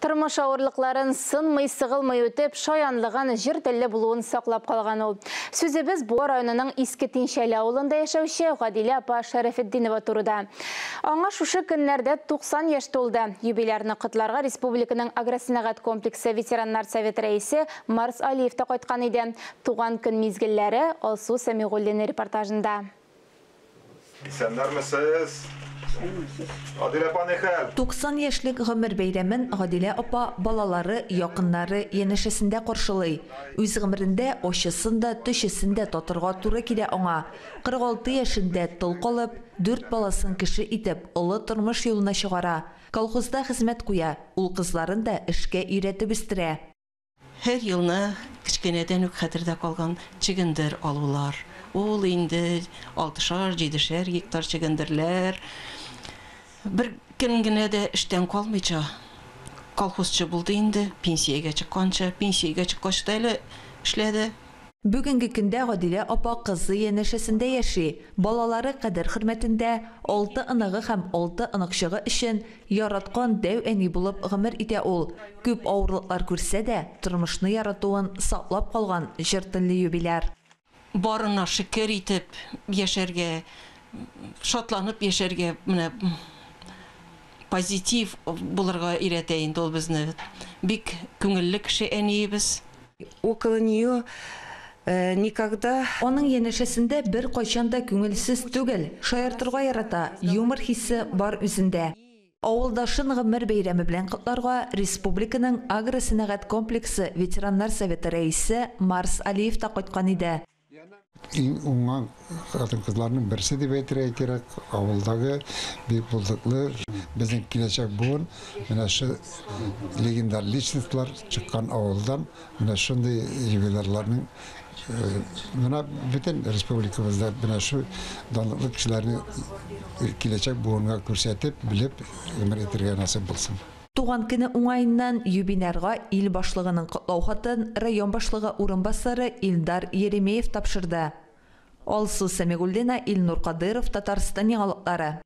Тормыш ауырлыкларын сынмый, сығылмай өтіп, шаянлыған жер телле булуын саклап калган ул. Сөзебез Буа районының Иске Тиншәле авылында яшәүче Гадилә апа Шәрәфетдинова турыда. Аңа шушы көннәрдә 90 яшь тулды. Юбилярны котларга республиканың агросәнәгать комплексы ветераннар советы рәисе Марс Алиев та кайткан иде. Туган көн мизгелләре Алсу Сәмигуллина репортажында. Исәннәрмесез? Гадилә апа нихәл? 90 яшьлек гомер бәйрәмен Гадилә апа балалары, якыннары янәшәсендә каршылый. Үз гомерендә ачысын да, төшесен дә татырга туры килә аңа. 46 яшендә тол калып, 4 баласын кеше итеп, олы тормыш юлына чыгара. Колхозда хезмәт куя, ул кызларын да эшкә өйрәтеп үстерә. Һәр елны кичкенәдән үк хәтердә калган чигендер алулар. Ул инде 6-7 гектар чигендерләр. Bir gün gene de işten kalmayacak. Kolxozçu buldu indi, pensiyaga çıqqancha, pensiyaga çıqqancha ile işledi. Бүгенге көндә Гадилә апа кызы янәшәсендә яши. Балалары кадер хөрмәтендә 6 ыныгы һәм 6 ыныкчыгы өчен яраткан дәү әни булып гомер итә ул. Күп авырлыклар күрсә дә, тормышны яратуын саклап калган җыртынлы юбиляр. Барына шикер итеп яшәргә, шатланып яшәргә, менә позитив булырга өйрәтә инде ул безне. Бик күңелле кеше әниебез. Около нее никогда... Оның янәшәсендә бер кайчан да күңелсез түгел, шаяртырга ярата, юмор хиссе бар үзендә. Авылдашын гомер бәйрәме белән котларга республиканың агросәнәгать комплексы ветераннар советы рәисе Марс Алиев та кайткан иде. Уңған қатын-қызларының бірісі деп әйтірі керек, ауылдағы бек бұлдықлы біздің келешек буын, мына шы легендар личностлар шыққан ауылдан, мына шындай юбиларларының мына бүтін республикамызда мына шы данлыклы кішілерінің келешек буынға көрсетіп, біліп, өмір етірге насып болсын. Туган көне уңайыннан юбилярга ил башлыгының котлау хатын район башлыгы урынбасары Илдар Еремеев тапшырды. Алсу Сәмигуллина, Илнур Кадыров, Татарстан яңалыклары.